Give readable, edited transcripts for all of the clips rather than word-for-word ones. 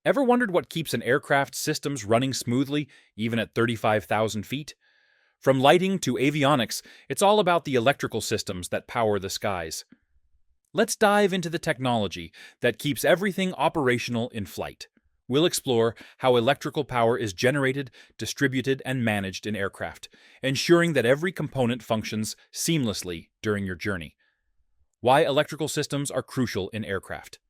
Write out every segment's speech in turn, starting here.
Ever wondered what keeps an aircraft's systems running smoothly, even at 35,000 feet? From lighting to avionics, it's all about the electrical systems that power the skies. Let's dive into the technology that keeps everything operational in flight. We'll explore how electrical power is generated, distributed, and managed in aircraft, ensuring that every component functions seamlessly during your journey. Why electrical systems are crucial in aircraft.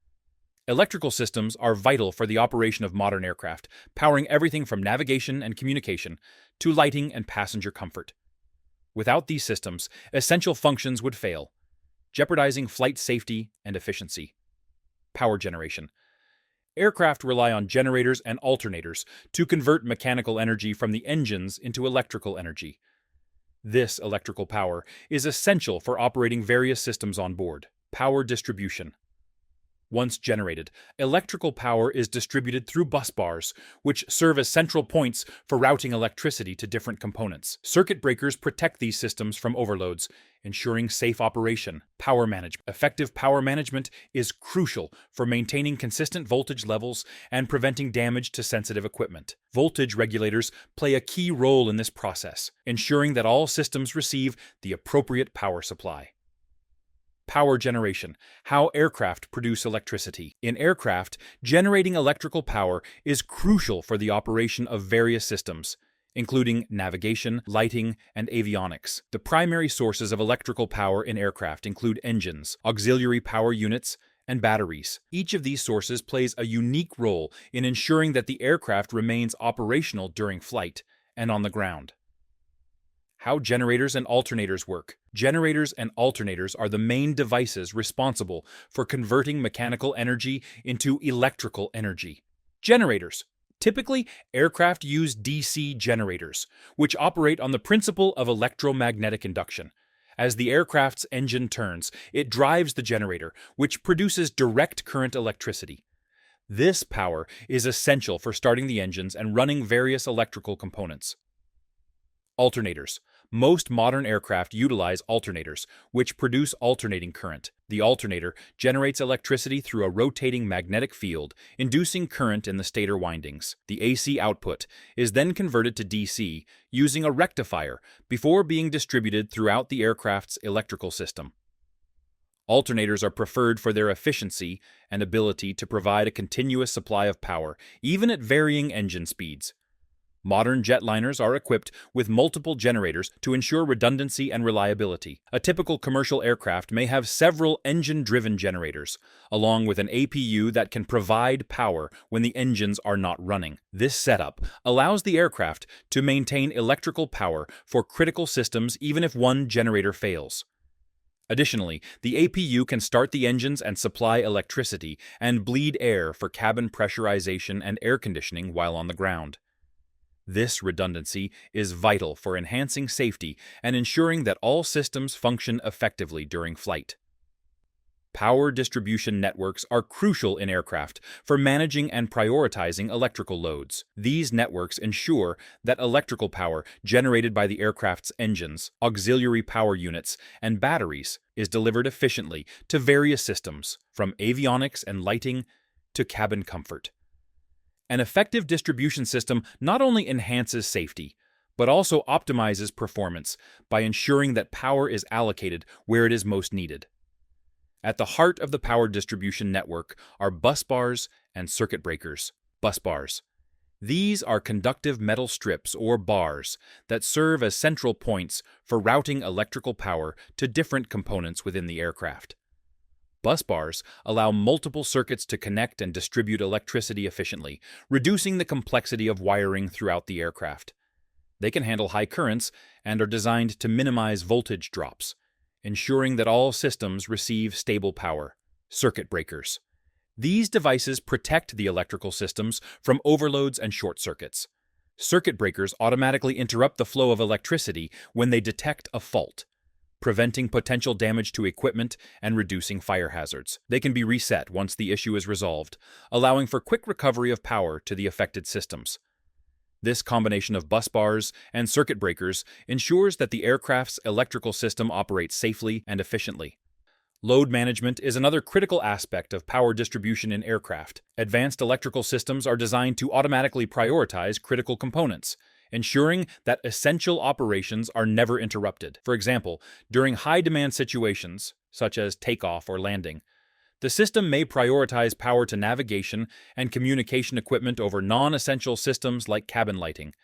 Electrical systems are vital for the operation of modern aircraft, powering everything from navigation and communication to lighting and passenger comfort. Without these systems, essential functions would fail, jeopardizing flight safety and efficiency. Power generation. Aircraft rely on generators and alternators to convert mechanical energy from the engines into electrical energy. This electrical power is essential for operating various systems on board. Power distribution. Once generated, electrical power is distributed through bus bars, which serve as central points for routing electricity to different components. Circuit breakers protect these systems from overloads, ensuring safe operation. Power management. Effective power management is crucial for maintaining consistent voltage levels and preventing damage to sensitive equipment. Voltage regulators play a key role in this process, ensuring that all systems receive the appropriate power supply. Power generation. How aircraft produce electricity. In aircraft, generating electrical power is crucial for the operation of various systems, including navigation, lighting, and avionics. The primary sources of electrical power in aircraft include engines, auxiliary power units, and batteries. Each of these sources plays a unique role in ensuring that the aircraft remains operational during flight and on the ground. How generators and alternators work. Generators and alternators are the main devices responsible for converting mechanical energy into electrical energy. Generators. Typically, aircraft use DC generators, which operate on the principle of electromagnetic induction. As the aircraft's engine turns, it drives the generator, which produces direct current electricity. This power is essential for starting the engines and running various electrical components. Alternators. Most modern aircraft utilize alternators, which produce alternating current. The alternator generates electricity through a rotating magnetic field, inducing current in the stator windings. The AC output is then converted to DC using a rectifier before being distributed throughout the aircraft's electrical system. Alternators are preferred for their efficiency and ability to provide a continuous supply of power, even at varying engine speeds. Modern jetliners are equipped with multiple generators to ensure redundancy and reliability. A typical commercial aircraft may have several engine-driven generators, along with an APU that can provide power when the engines are not running. This setup allows the aircraft to maintain electrical power for critical systems even if one generator fails. Additionally, the APU can start the engines and supply electricity and bleed air for cabin pressurization and air conditioning while on the ground. This redundancy is vital for enhancing safety and ensuring that all systems function effectively during flight. Power distribution networks are crucial in aircraft for managing and prioritizing electrical loads. These networks ensure that electrical power generated by the aircraft's engines, auxiliary power units, and batteries is delivered efficiently to various systems, from avionics and lighting to cabin comfort. An effective distribution system not only enhances safety, but also optimizes performance by ensuring that power is allocated where it is most needed. At the heart of the power distribution network are bus bars and circuit breakers. Bus bars. These are conductive metal strips or bars that serve as central points for routing electrical power to different components within the aircraft. Bus bars allow multiple circuits to connect and distribute electricity efficiently, reducing the complexity of wiring throughout the aircraft. They can handle high currents and are designed to minimize voltage drops, ensuring that all systems receive stable power. Circuit breakers. These devices protect the electrical systems from overloads and short circuits. Circuit breakers automatically interrupt the flow of electricity when they detect a fault, preventing potential damage to equipment and reducing fire hazards. They can be reset once the issue is resolved, allowing for quick recovery of power to the affected systems. This combination of bus bars and circuit breakers ensures that the aircraft's electrical system operates safely and efficiently. Load management is another critical aspect of power distribution in aircraft. Advanced electrical systems are designed to automatically prioritize critical components, ensuring that essential operations are never interrupted. For example, during high-demand situations, such as takeoff or landing, the system may prioritize power to navigation and communication equipment over non-essential systems like cabin lighting.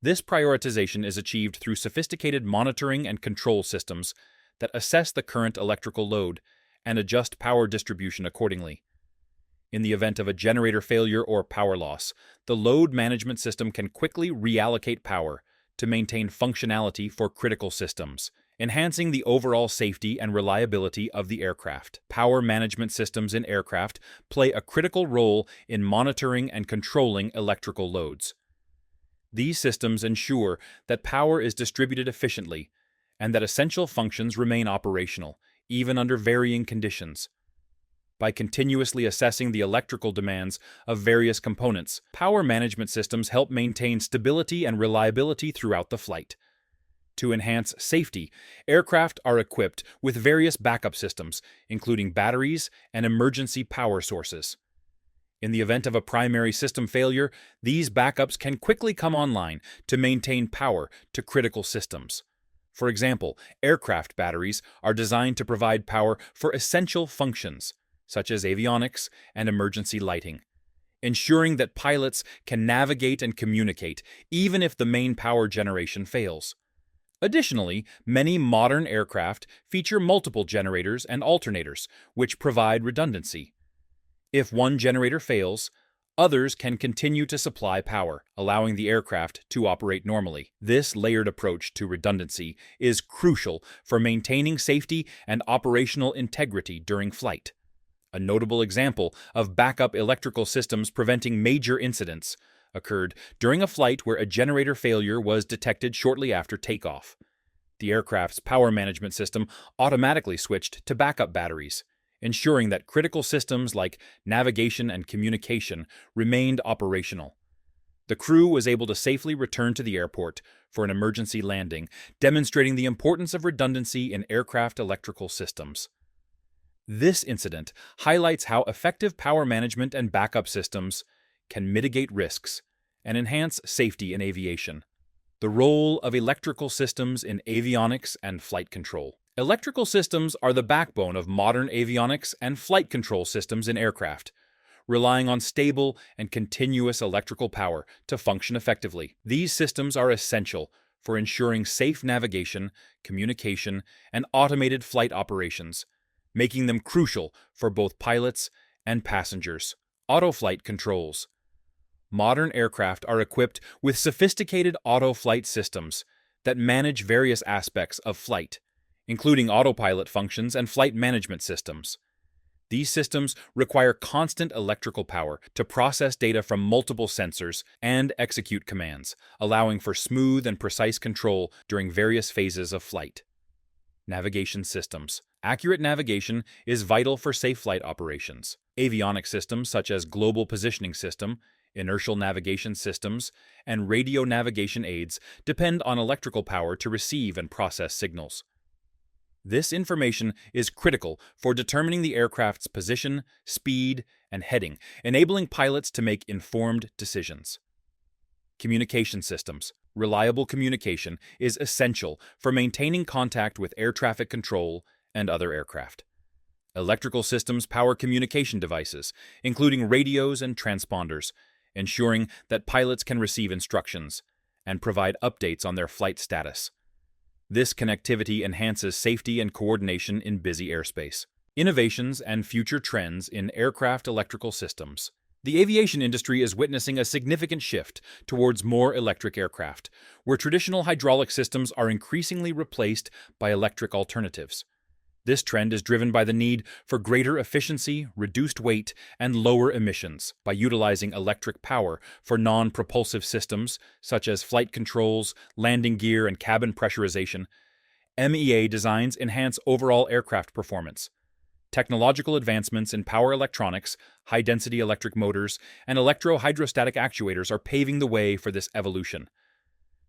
This prioritization is achieved through sophisticated monitoring and control systems that assess the current electrical load and adjust power distribution accordingly. In the event of a generator failure or power loss, the load management system can quickly reallocate power to maintain functionality for critical systems, enhancing the overall safety and reliability of the aircraft. Power management systems in aircraft play a critical role in monitoring and controlling electrical loads. These systems ensure that power is distributed efficiently and that essential functions remain operational, even under varying conditions. By continuously assessing the electrical demands of various components, power management systems help maintain stability and reliability throughout the flight. To enhance safety, aircraft are equipped with various backup systems, including batteries and emergency power sources. In the event of a primary system failure, these backups can quickly come online to maintain power to critical systems. For example, aircraft batteries are designed to provide power for essential functions, such as avionics and emergency lighting, ensuring that pilots can navigate and communicate even if the main power generation fails. Additionally, many modern aircraft feature multiple generators and alternators, which provide redundancy. If one generator fails, others can continue to supply power, allowing the aircraft to operate normally. This layered approach to redundancy is crucial for maintaining safety and operational integrity during flight. A notable example of backup electrical systems preventing major incidents occurred during a flight where a generator failure was detected shortly after takeoff. The aircraft's power management system automatically switched to backup batteries, ensuring that critical systems like navigation and communication remained operational. The crew was able to safely return to the airport for an emergency landing, demonstrating the importance of redundancy in aircraft electrical systems. This incident highlights how effective power management and backup systems can mitigate risks and enhance safety in aviation. The role of electrical systems in avionics and flight control. Electrical systems are the backbone of modern avionics and flight control systems in aircraft, relying on stable and continuous electrical power to function effectively. These systems are essential for ensuring safe navigation, communication, and automated flight operations, making them crucial for both pilots and passengers. Auto-flight controls. Modern aircraft are equipped with sophisticated auto-flight systems that manage various aspects of flight, including autopilot functions and flight management systems. These systems require constant electrical power to process data from multiple sensors and execute commands, allowing for smooth and precise control during various phases of flight. Navigation systems. Accurate navigation is vital for safe flight operations. Avionics systems such as Global Positioning System, inertial navigation systems, and radio navigation aids depend on electrical power to receive and process signals. This information is critical for determining the aircraft's position, speed, and heading, enabling pilots to make informed decisions. Communication systems. Reliable communication is essential for maintaining contact with air traffic control and other aircraft. Electrical systems power communication devices, including radios and transponders, ensuring that pilots can receive instructions and provide updates on their flight status. This connectivity enhances safety and coordination in busy airspace. Innovations and future trends in aircraft electrical systems. The aviation industry is witnessing a significant shift towards more electric aircraft, where traditional hydraulic systems are increasingly replaced by electric alternatives. This trend is driven by the need for greater efficiency, reduced weight, and lower emissions. By utilizing electric power for non-propulsive systems, such as flight controls, landing gear, and cabin pressurization, MEA designs enhance overall aircraft performance. Technological advancements in power electronics, high-density electric motors, and electro-hydrostatic actuators are paving the way for this evolution.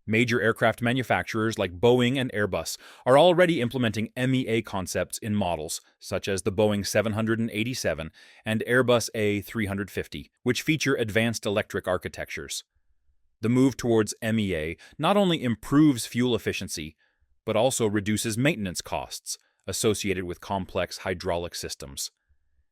Major aircraft manufacturers like Boeing and Airbus are already implementing MEA concepts in models, such as the Boeing 787 and Airbus A350, which feature advanced electric architectures. The move towards MEA not only improves fuel efficiency, but also reduces maintenance costs associated with complex hydraulic systems.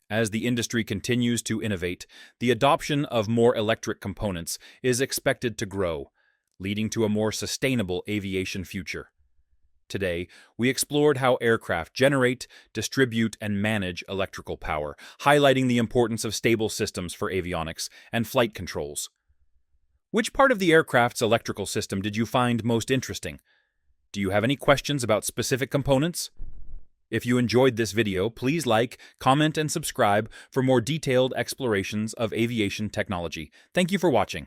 As the industry continues to innovate, the adoption of more electric components is expected to grow, leading to a more sustainable aviation future. Today, we explored how aircraft generate, distribute, and manage electrical power, highlighting the importance of stable systems for avionics and flight controls. Which part of the aircraft's electrical system did you find most interesting? Do you have any questions about specific components? If you enjoyed this video, please like, comment, and subscribe for more detailed explorations of aviation technology. Thank you for watching.